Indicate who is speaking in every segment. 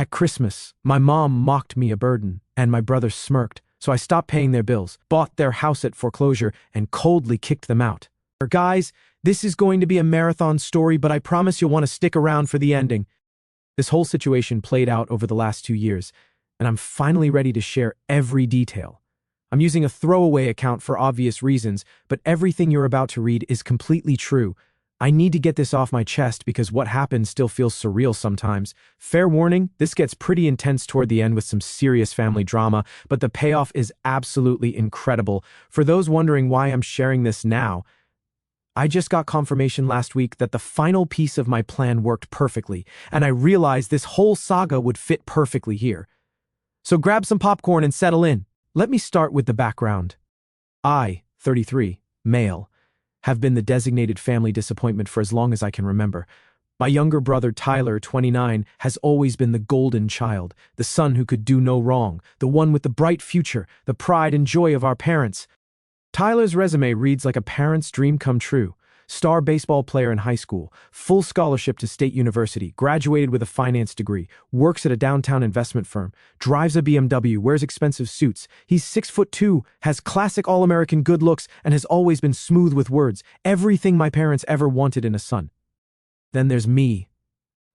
Speaker 1: At Christmas, my mom mocked me a burden, and my brother smirked, so I stopped paying their bills, bought their house at foreclosure, and coldly kicked them out. Guys, this is going to be a marathon story, but I promise you'll want to stick around for the ending. This whole situation played out over the last 2 years, and I'm finally ready to share every detail. I'm using a throwaway account for obvious reasons, but everything you're about to read is completely true. I need to get this off my chest because what happened still feels surreal sometimes. Fair warning, this gets pretty intense toward the end with some serious family drama, but the payoff is absolutely incredible. For those wondering why I'm sharing this now, I just got confirmation last week that the final piece of my plan worked perfectly, and I realized this whole saga would fit perfectly here. So grab some popcorn and settle in. Let me start with the background. I, 33, male, have been the designated family disappointment for as long as I can remember. My younger brother, Tyler, 29, has always been the golden child, the son who could do no wrong, the one with the bright future, the pride and joy of our parents. Tyler's resume reads like a parent's dream come true. Star baseball player in high school, full scholarship to State University, graduated with a finance degree, works at a downtown investment firm, drives a BMW, wears expensive suits. He's 6'2", has classic all-American good looks, and has always been smooth with words, everything my parents ever wanted in a son. Then there's me.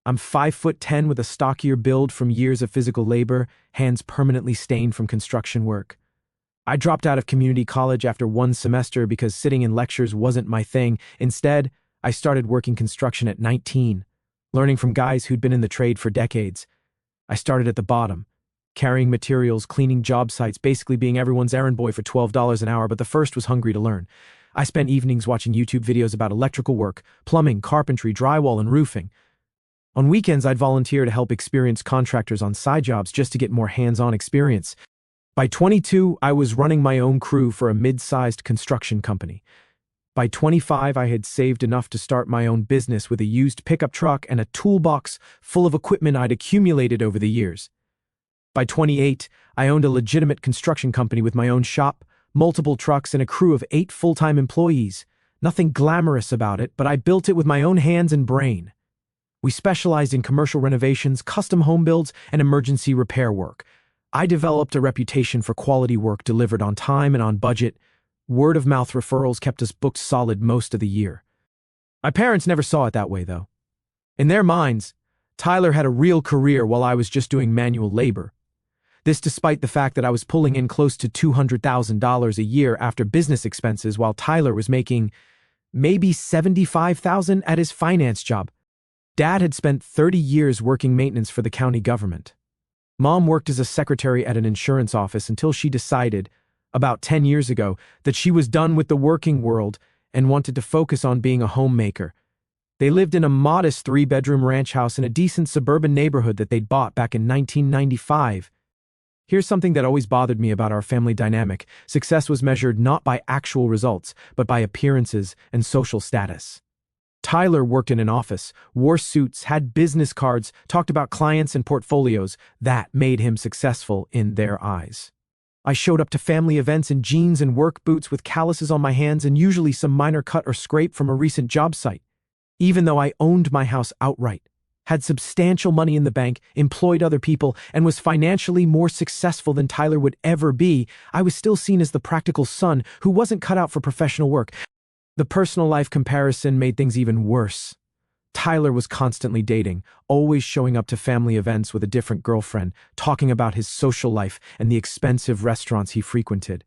Speaker 1: I'm 5'10" with a stockier build from years of physical labor, hands permanently stained from construction work. I dropped out of community college after 1 semester because sitting in lectures wasn't my thing. Instead, I started working construction at 19, learning from guys who'd been in the trade for decades. I started at the bottom, carrying materials, cleaning job sites, basically being everyone's errand boy for $12 an hour, but the first was hungry to learn. I spent evenings watching YouTube videos about electrical work, plumbing, carpentry, drywall, and roofing. On weekends, I'd volunteer to help experienced contractors on side jobs just to get more hands-on experience. By 22, I was running my own crew for a mid-sized construction company. By 25, I had saved enough to start my own business with a used pickup truck and a toolbox full of equipment I'd accumulated over the years. By 28, I owned a legitimate construction company with my own shop, multiple trucks, and a crew of 8 full-time employees. Nothing glamorous about it, but I built it with my own hands and brain. We specialized in commercial renovations, custom home builds, and emergency repair work. I developed a reputation for quality work delivered on time and on budget. Word-of-mouth referrals kept us booked solid most of the year. My parents never saw it that way, though. In their minds, Tyler had a real career while I was just doing manual labor. This despite the fact that I was pulling in close to $200,000 a year after business expenses while Tyler was making maybe $75,000 at his finance job. Dad had spent 30 years working maintenance for the county government. Mom worked as a secretary at an insurance office until she decided, about 10 years ago, that she was done with the working world and wanted to focus on being a homemaker. They lived in a modest 3-bedroom ranch house in a decent suburban neighborhood that they'd bought back in 1995. Here's something that always bothered me about our family dynamic. Success was measured not by actual results, but by appearances and social status. Tyler worked in an office, wore suits, had business cards, talked about clients and portfolios. That made him successful in their eyes. I showed up to family events in jeans and work boots with calluses on my hands and usually some minor cut or scrape from a recent job site. Even though I owned my house outright, had substantial money in the bank, employed other people, and was financially more successful than Tyler would ever be, I was still seen as the practical son who wasn't cut out for professional work. The personal life comparison made things even worse. Tyler was constantly dating, always showing up to family events with a different girlfriend, talking about his social life and the expensive restaurants he frequented.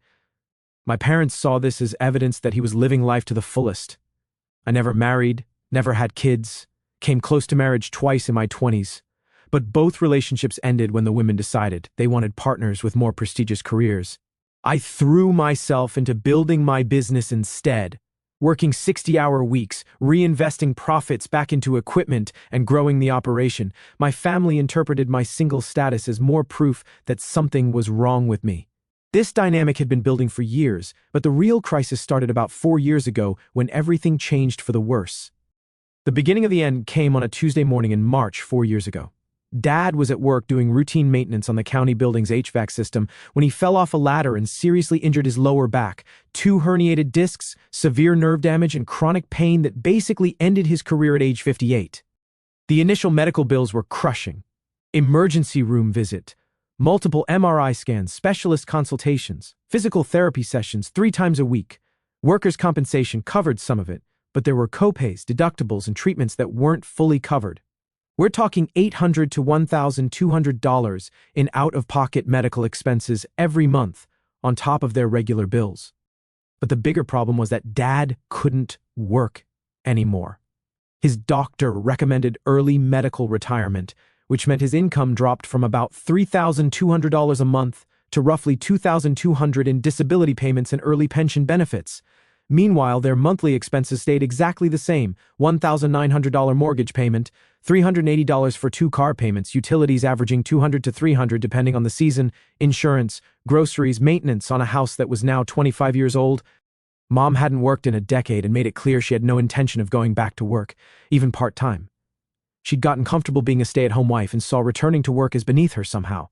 Speaker 1: My parents saw this as evidence that he was living life to the fullest. I never married, never had kids, came close to marriage twice in my 20s. But both relationships ended when the women decided they wanted partners with more prestigious careers. I threw myself into building my business instead, working 60-hour weeks, reinvesting profits back into equipment, and growing the operation. My family interpreted my single status as more proof that something was wrong with me. This dynamic had been building for years, but the real crisis started about 4 years ago when everything changed for the worse. The beginning of the end came on a Tuesday morning in March 4 years ago. Dad was at work doing routine maintenance on the county building's HVAC system when he fell off a ladder and seriously injured his lower back. 2 herniated discs, severe nerve damage, and chronic pain that basically ended his career at age 58. The initial medical bills were crushing. Emergency room visit, multiple MRI scans, specialist consultations, physical therapy sessions 3 times a week. Workers' compensation covered some of it, but there were copays, deductibles, and treatments that weren't fully covered. We're talking $800 to $1,200 in out-of-pocket medical expenses every month, on top of their regular bills. But the bigger problem was that Dad couldn't work anymore. His doctor recommended early medical retirement, which meant his income dropped from about $3,200 a month to roughly $2,200 in disability payments and early pension benefits. Meanwhile, their monthly expenses stayed exactly the same: $1,900 mortgage payment, $380 for 2 car payments, utilities averaging $200 to $300 depending on the season, insurance, groceries, maintenance on a house that was now 25 years old. Mom hadn't worked in a decade and made it clear she had no intention of going back to work, even part-time. She'd gotten comfortable being a stay-at-home wife and saw returning to work as beneath her somehow.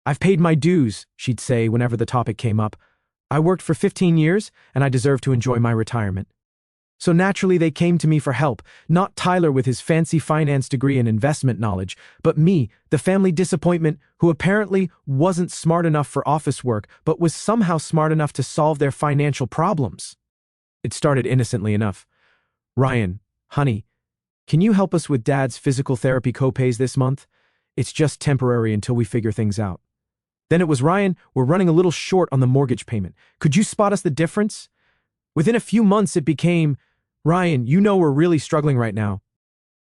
Speaker 1: "I've paid my dues," she'd say whenever the topic came up. "I worked for 15 years, and I deserve to enjoy my retirement." So naturally they came to me for help, not Tyler with his fancy finance degree and investment knowledge, but me, the family disappointment who apparently wasn't smart enough for office work, but was somehow smart enough to solve their financial problems. It started innocently enough. "Ryan, honey, can you help us with Dad's physical therapy copays this month? It's just temporary until we figure things out." Then it was, "Ryan, we're running a little short on the mortgage payment. Could you spot us the difference?" Within a few months it became, "Ryan, you know we're really struggling right now."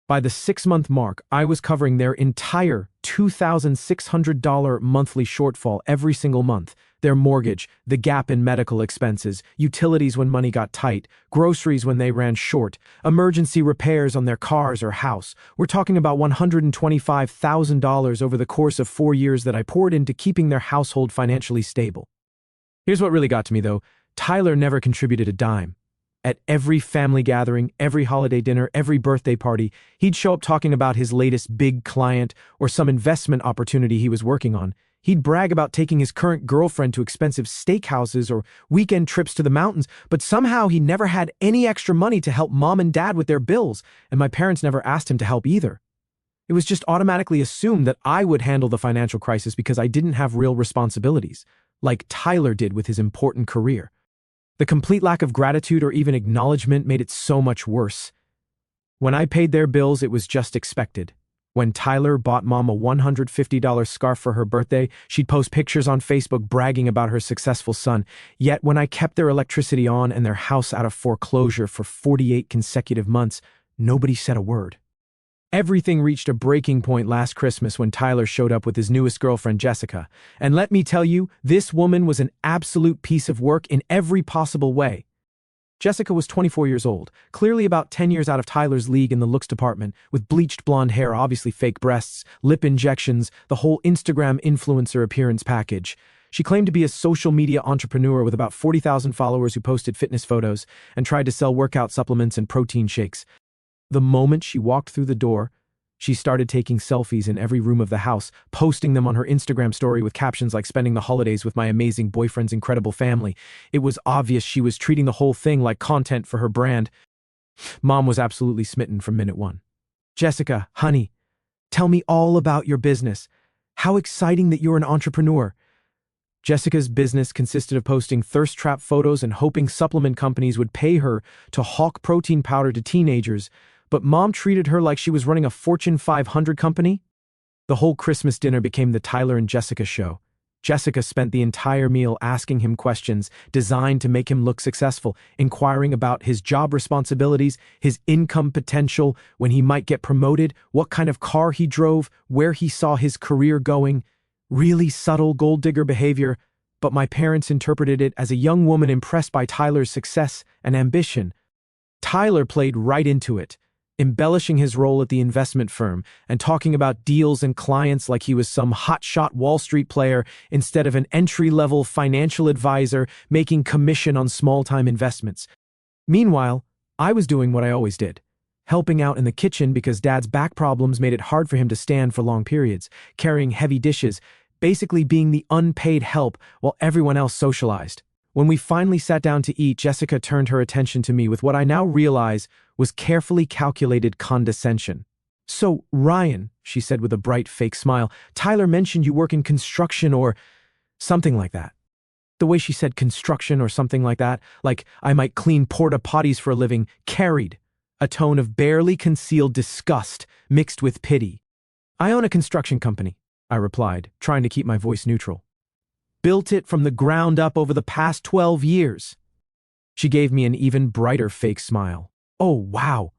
Speaker 1: By the 6-month mark, I was covering their entire $2,600 monthly shortfall every single month. Their mortgage, the gap in medical expenses, utilities when money got tight, groceries when they ran short, emergency repairs on their cars or house. We're talking about $125,000 over the course of 4 years that I poured into keeping their household financially stable. Here's what really got to me though. Tyler never contributed a dime. At every family gathering, every holiday dinner, every birthday party, he'd show up talking about his latest big client or some investment opportunity he was working on. He'd brag about taking his current girlfriend to expensive steakhouses or weekend trips to the mountains, but somehow he never had any extra money to help Mom and Dad with their bills, and my parents never asked him to help either. It was just automatically assumed that I would handle the financial crisis because I didn't have real responsibilities, like Tyler did with his important career. The complete lack of gratitude or even acknowledgement made it so much worse. When I paid their bills, it was just expected. When Tyler bought Mom a $150 scarf for her birthday, she'd post pictures on Facebook bragging about her successful son. Yet when I kept their electricity on and their house out of foreclosure for 48 consecutive months, nobody said a word. Everything reached a breaking point last Christmas when Tyler showed up with his newest girlfriend, Jessica. And let me tell you, this woman was an absolute piece of work in every possible way. Jessica was 24 years old, clearly about 10 years out of Tyler's league in the looks department, with bleached blonde hair, obviously fake breasts, lip injections, the whole Instagram influencer appearance package. She claimed to be a social media entrepreneur with about 40,000 followers who posted fitness photos and tried to sell workout supplements and protein shakes. The moment she walked through the door, she started taking selfies in every room of the house, posting them on her Instagram story with captions like "spending the holidays with my amazing boyfriend's incredible family." It was obvious she was treating the whole thing like content for her brand. Mom was absolutely smitten from minute one. "Jessica, honey, tell me all about your business. How exciting that you're an entrepreneur." Jessica's business consisted of posting thirst trap photos and hoping supplement companies would pay her to hawk protein powder to teenagers, but Mom treated her like she was running a Fortune 500 company. The whole Christmas dinner became the Tyler and Jessica show. Jessica spent the entire meal asking him questions designed to make him look successful, inquiring about his job responsibilities, his income potential, when he might get promoted, what kind of car he drove, where he saw his career going. Really subtle gold digger behavior, but my parents interpreted it as a young woman impressed by Tyler's success and ambition. Tyler played right into it, embellishing his role at the investment firm and talking about deals and clients like he was some hotshot Wall Street player instead of an entry-level financial advisor making commission on small-time investments. Meanwhile, I was doing what I always did, helping out in the kitchen because Dad's back problems made it hard for him to stand for long periods, carrying heavy dishes, basically being the unpaid help while everyone else socialized. When we finally sat down to eat, Jessica turned her attention to me with what I now realize was carefully calculated condescension. "So, Ryan, she said with a bright fake smile. Tyler mentioned you work in construction or something like that. The way she said construction or something like that, like I might clean porta potties for a living, carried a tone of barely concealed disgust mixed with pity. I own a construction company, I replied, trying to keep my voice neutral. Built it from the ground up over the past 12 years. She gave me an even brighter fake smile. Oh, wow.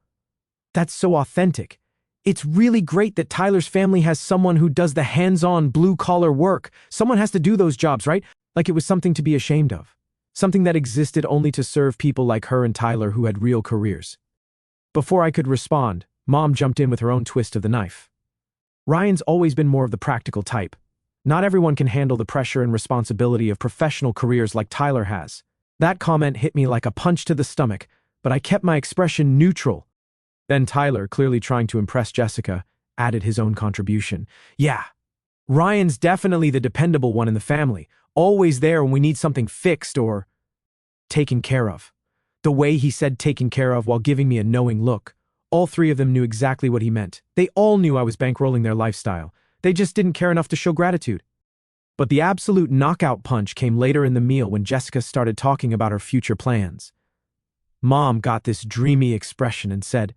Speaker 1: That's so authentic. It's really great that Tyler's family has someone who does the hands-on blue-collar work. Someone has to do those jobs, right? Like it was something to be ashamed of. Something that existed only to serve people like her and Tyler who had real careers. Before I could respond, Mom jumped in with her own twist of the knife. Ryan's always been more of the practical type. Not everyone can handle the pressure and responsibility of professional careers like Tyler has. That comment hit me like a punch to the stomach, but I kept my expression neutral. Then Tyler, clearly trying to impress Jessica, added his own contribution. Yeah, Ryan's definitely the dependable one in the family, always there when we need something fixed or taken care of. The way he said taken care of while giving me a knowing look. All three of them knew exactly what he meant. They all knew I was bankrolling their lifestyle. They just didn't care enough to show gratitude. But the absolute knockout punch came later in the meal when Jessica started talking about her future plans. Mom got this dreamy expression and said,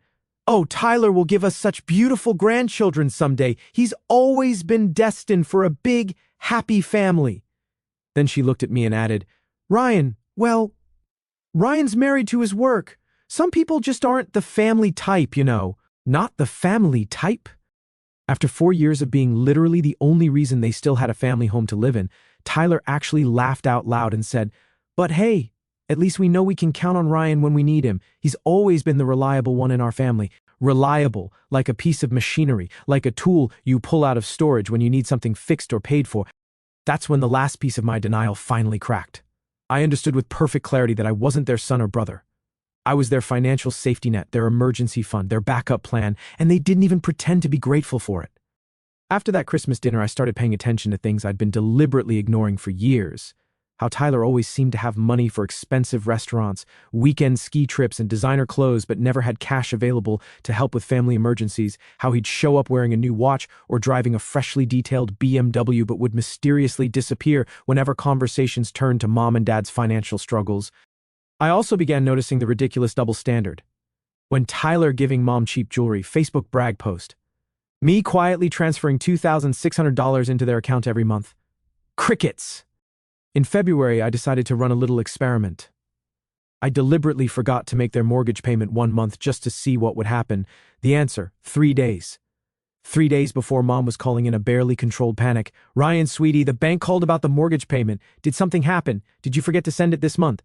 Speaker 1: "Oh, Tyler will give us such beautiful grandchildren someday. He's always been destined for a big, happy family." Then she looked at me and added, Ryan's married to his work. Some people just aren't the family type, you know." Not the family type? After 4 years of being literally the only reason they still had a family home to live in, Tyler actually laughed out loud and said, "But hey, at least we know we can count on Ryan when we need him. He's always been the reliable one in our family." Reliable, like a piece of machinery, like a tool you pull out of storage when you need something fixed or paid for. That's when the last piece of my denial finally cracked. I understood with perfect clarity that I wasn't their son or brother. I was their financial safety net, their emergency fund, their backup plan, and they didn't even pretend to be grateful for it. After that Christmas dinner, I started paying attention to things I'd been deliberately ignoring for years. How Tyler always seemed to have money for expensive restaurants, weekend ski trips, and designer clothes, but never had cash available to help with family emergencies. How he'd show up wearing a new watch or driving a freshly detailed BMW, but would mysteriously disappear whenever conversations turned to Mom and Dad's financial struggles. I also began noticing the ridiculous double standard. When Tyler giving Mom cheap jewelry, Facebook brag post. Me quietly transferring $2,600 into their account every month. Crickets! In February, I decided to run a little experiment. I deliberately forgot to make their mortgage payment 1 month just to see what would happen. The answer, 3 days. 3 days before Mom was calling in a barely controlled panic. "Ryan, sweetie, the bank called about the mortgage payment. Did something happen? Did you forget to send it this month?"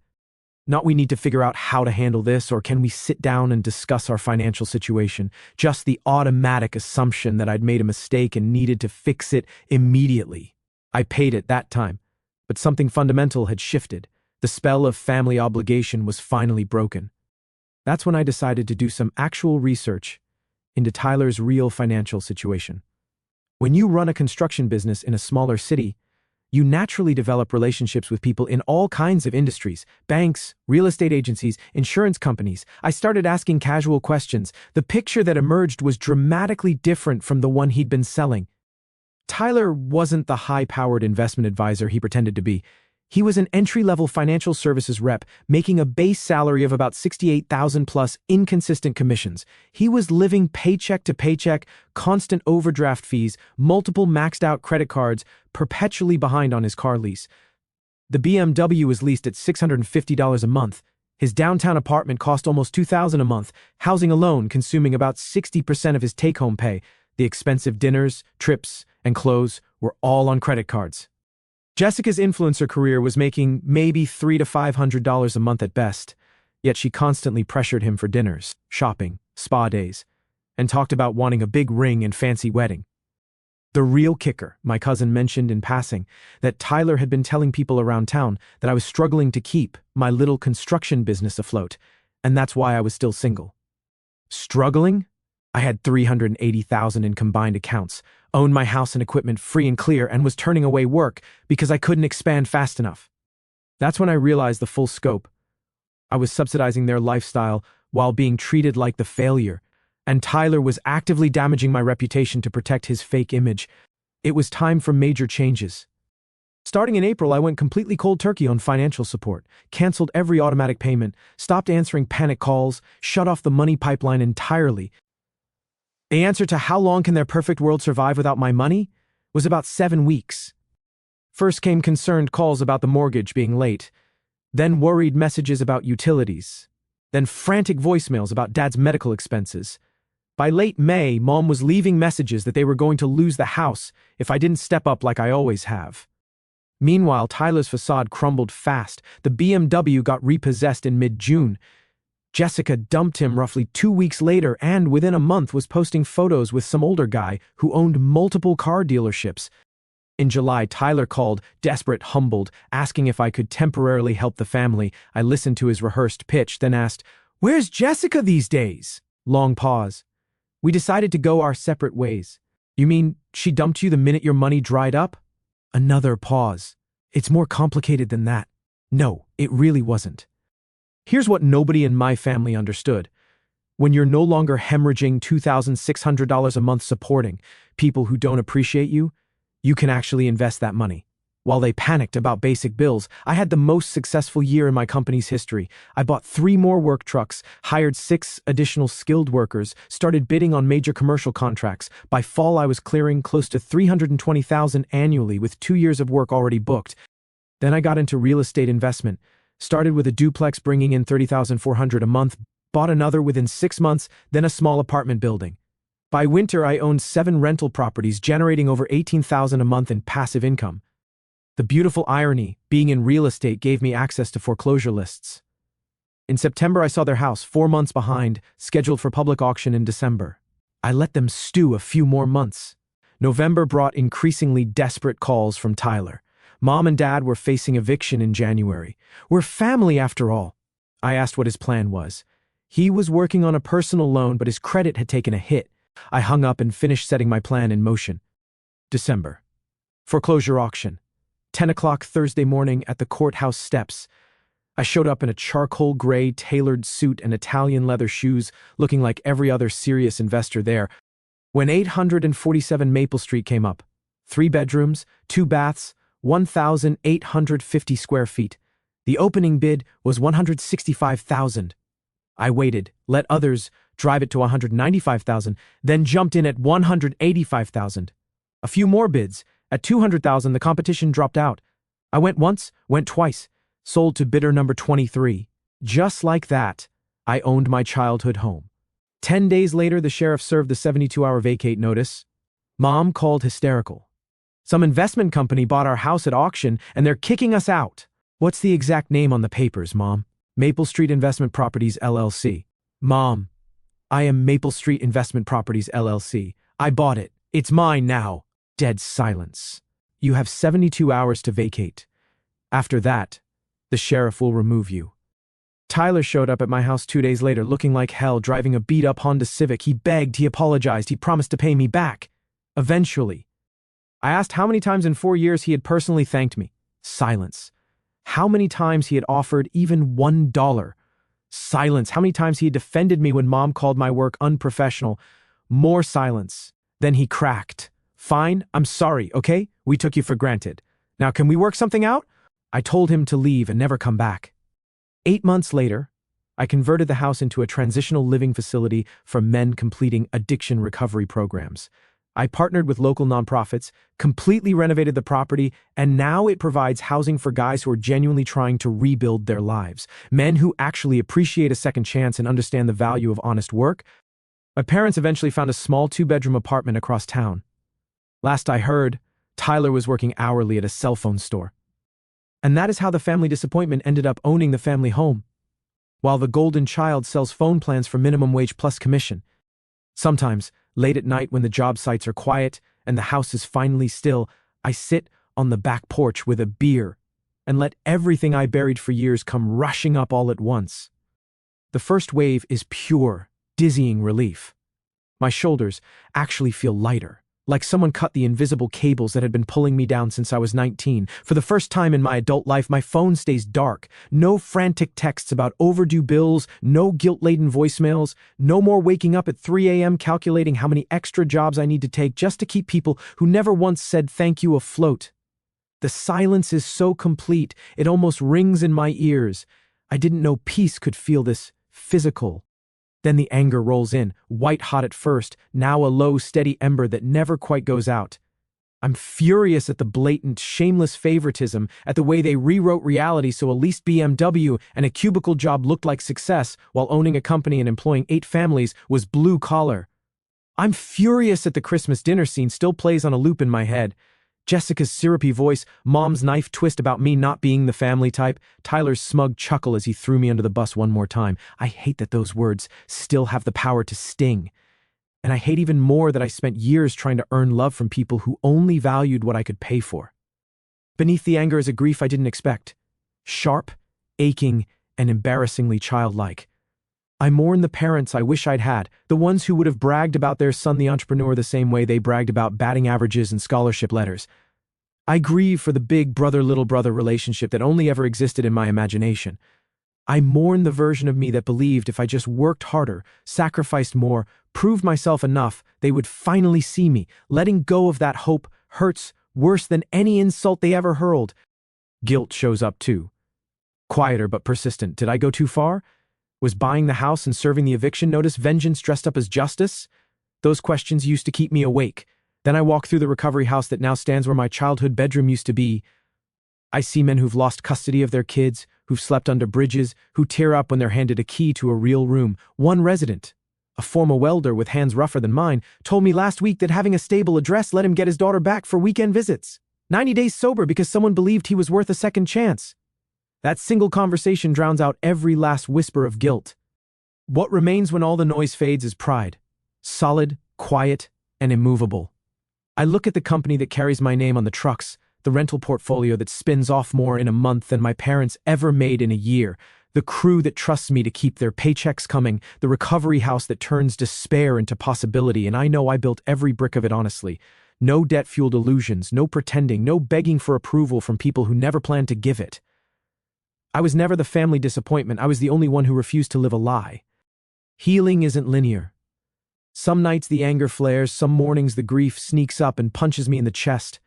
Speaker 1: Not we need to figure out how to handle this or can we sit down and discuss our financial situation. Just the automatic assumption that I'd made a mistake and needed to fix it immediately. I paid it that time. But something fundamental had shifted. The spell of family obligation was finally broken. That's when I decided to do some actual research into Tyler's real financial situation. When you run a construction business in a smaller city, you naturally develop relationships with people in all kinds of industries, banks, real estate agencies, insurance companies. I started asking casual questions. The picture that emerged was dramatically different from the one he'd been selling. Tyler wasn't the high-powered investment advisor he pretended to be. He was an entry-level financial services rep, making a base salary of about $68,000 plus inconsistent commissions. He was living paycheck to paycheck, constant overdraft fees, multiple maxed-out credit cards, perpetually behind on his car lease. The BMW was leased at $650 a month. His downtown apartment cost almost $2,000 a month, housing alone consuming about 60% of his take-home pay. The expensive dinners, trips, and clothes were all on credit cards. Jessica's influencer career was making maybe $300 to $500 a month at best, yet she constantly pressured him for dinners, shopping, spa days, and talked about wanting a big ring and fancy wedding. The real kicker, my cousin mentioned in passing, that Tyler had been telling people around town that I was struggling to keep my little construction business afloat, and that's why I was still single. Struggling? I had $380,000 in combined accounts, owned my house and equipment free and clear, and was turning away work because I couldn't expand fast enough. That's when I realized the full scope. I was subsidizing their lifestyle while being treated like the failure. And Tyler was actively damaging my reputation to protect his fake image. It was time for major changes. Starting in April, I went completely cold turkey on financial support, canceled every automatic payment, stopped answering panic calls, shut off the money pipeline entirely. The answer to how long can their perfect world survive without my money was about 7 weeks. First came concerned calls about the mortgage being late, then worried messages about utilities, then frantic voicemails about Dad's medical expenses. By late May, Mom was leaving messages that they were going to lose the house if I didn't step up like I always have. Meanwhile, Tyler's facade crumbled fast. The BMW got repossessed in mid-June. Jessica dumped him roughly 2 weeks later and, within a month, was posting photos with some older guy who owned multiple car dealerships. In July, Tyler called, desperate, humbled, asking if I could temporarily help the family. I listened to his rehearsed pitch, then asked, "Where's Jessica these days?" Long pause. "We decided to go our separate ways." "You mean she dumped you the minute your money dried up?" Another pause. "It's more complicated than that." No, it really wasn't. Here's what nobody in my family understood. When you're no longer hemorrhaging $2,600 a month supporting people who don't appreciate you, you can actually invest that money. While they panicked about basic bills, I had the most successful year in my company's history. I bought 3 more work trucks, hired 6 additional skilled workers, started bidding on major commercial contracts. By fall, I was clearing close to $320,000 annually with 2 years of work already booked. Then I got into real estate investment. Started with a duplex bringing in $30,400 a month, bought another within 6 months, then a small apartment building. By winter, I owned 7 rental properties, generating over $18,000 a month in passive income. The beautiful irony, being in real estate gave me access to foreclosure lists. In September, I saw their house 4 months behind, scheduled for public auction in December. I let them stew a few more months. November brought increasingly desperate calls from Tyler. Mom and Dad were facing eviction in January. We're family after all. I asked what his plan was. He was working on a personal loan, but his credit had taken a hit. I hung up and finished setting my plan in motion. December. Foreclosure auction. 10 o'clock Thursday morning at the courthouse steps. I showed up in a charcoal gray tailored suit and Italian leather shoes, looking like every other serious investor there, when 847 Maple Street came up. 3 bedrooms, 2 baths, 1,850 square feet. The opening bid was $165,000. I waited, let others drive it to $195,000, then jumped in at $185,000. A few more bids. At $200,000, the competition dropped out. I went once, went twice, sold to bidder number 23. Just like that, I owned my childhood home. 10 days later, the sheriff served the 72-hour vacate notice. Mom called hysterical. "Some investment company bought our house at auction and they're kicking us out." "What's the exact name on the papers, Mom?" "Maple Street Investment Properties, LLC. "Mom, I am Maple Street Investment Properties, LLC. I bought it. It's mine now." Dead silence. "You have 72 hours to vacate. After that, the sheriff will remove you." Tyler showed up at my house 2 days later looking like hell, driving a beat-up Honda Civic. He begged, he apologized, he promised to pay me back. Eventually. I asked how many times in 4 years he had personally thanked me. Silence. How many times he had offered even $1. Silence. How many times he had defended me when Mom called my work unprofessional. More silence. Then he cracked. "Fine, I'm sorry, okay? We took you for granted. Now can we work something out?" I told him to leave and never come back. 8 months later, I converted the house into a transitional living facility for men completing addiction recovery programs. I partnered with local nonprofits, completely renovated the property, and now it provides housing for guys who are genuinely trying to rebuild their lives. Men who actually appreciate a second chance and understand the value of honest work. My parents eventually found a small 2-bedroom apartment across town. Last I heard, Tyler was working hourly at a cell phone store. And that is how the family disappointment ended up owning the family home, while the golden child sells phone plans for minimum wage plus commission. Sometimes, late at night when the job sites are quiet and the house is finally still, I sit on the back porch with a beer and let everything I buried for years come rushing up all at once. The first wave is pure, dizzying relief. My shoulders actually feel lighter. like someone cut the invisible cables that had been pulling me down since I was 19. For the first time in my adult life, my phone stays dark. No frantic texts about overdue bills, no guilt-laden voicemails, no more waking up at 3 a.m. calculating how many extra jobs I need to take just to keep people who never once said thank you afloat. The silence is so complete, it almost rings in my ears. I didn't know peace could feel this physical. Then the anger rolls in, white-hot at first, now a low, steady ember that never quite goes out. I'm furious at the blatant, shameless favoritism, at the way they rewrote reality so a leased BMW and a cubicle job looked like success, while owning a company and employing 8 families was blue-collar. I'm furious at the Christmas dinner scene still plays on a loop in my head. Jessica's syrupy voice, Mom's knife twist about me not being the family type, Tyler's smug chuckle as he threw me under the bus one more time. I hate that those words still have the power to sting. And I hate even more that I spent years trying to earn love from people who only valued what I could pay for. Beneath the anger is a grief I didn't expect. Sharp, aching, and embarrassingly childlike. I mourn the parents I wish I'd had, the ones who would have bragged about their son the entrepreneur the same way they bragged about batting averages and scholarship letters. I grieve for the big brother-little brother relationship that only ever existed in my imagination. I mourn the version of me that believed if I just worked harder, sacrificed more, proved myself enough, they would finally see me. Letting go of that hope hurts worse than any insult they ever hurled. Guilt shows up too. Quieter but persistent. Did I go too far? Was buying the house and serving the eviction notice vengeance dressed up as justice? Those questions used to keep me awake. Then I walk through the recovery house that now stands where my childhood bedroom used to be. I see men who've lost custody of their kids, who've slept under bridges, who tear up when they're handed a key to a real room. One resident, a former welder with hands rougher than mine, told me last week that having a stable address let him get his daughter back for weekend visits. 90 days sober because someone believed he was worth a second chance. That single conversation drowns out every last whisper of guilt. What remains when all the noise fades is pride. Solid, quiet, and immovable. I look at the company that carries my name on the trucks, the rental portfolio that spins off more in a month than my parents ever made in a year, the crew that trusts me to keep their paychecks coming, the recovery house that turns despair into possibility, and I know I built every brick of it honestly. No debt-fueled illusions, no pretending, no begging for approval from people who never planned to give it. I was never the family disappointment. I was the only one who refused to live a lie. Healing isn't linear. Some nights the anger flares, some mornings the grief sneaks up and punches me in the chest.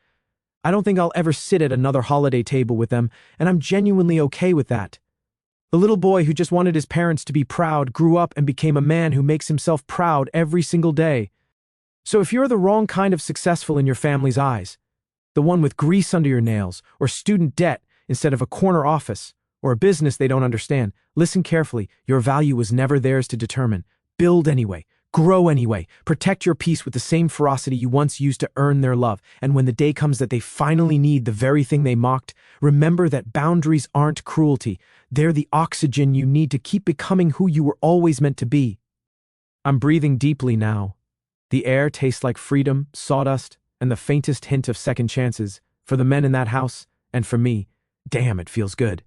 Speaker 1: I don't think I'll ever sit at another holiday table with them, and I'm genuinely okay with that. The little boy who just wanted his parents to be proud grew up and became a man who makes himself proud every single day. So if you're the wrong kind of successful in your family's eyes, the one with grease under your nails, or student debt instead of a corner office, or a business they don't understand, listen carefully. Your value was never theirs to determine. Build anyway. Grow anyway. Protect your peace with the same ferocity you once used to earn their love. And when the day comes that they finally need the very thing they mocked, remember that boundaries aren't cruelty. They're the oxygen you need to keep becoming who you were always meant to be. I'm breathing deeply now. The air tastes like freedom, sawdust, and the faintest hint of second chances. For the men in that house, and for me, damn, it feels good.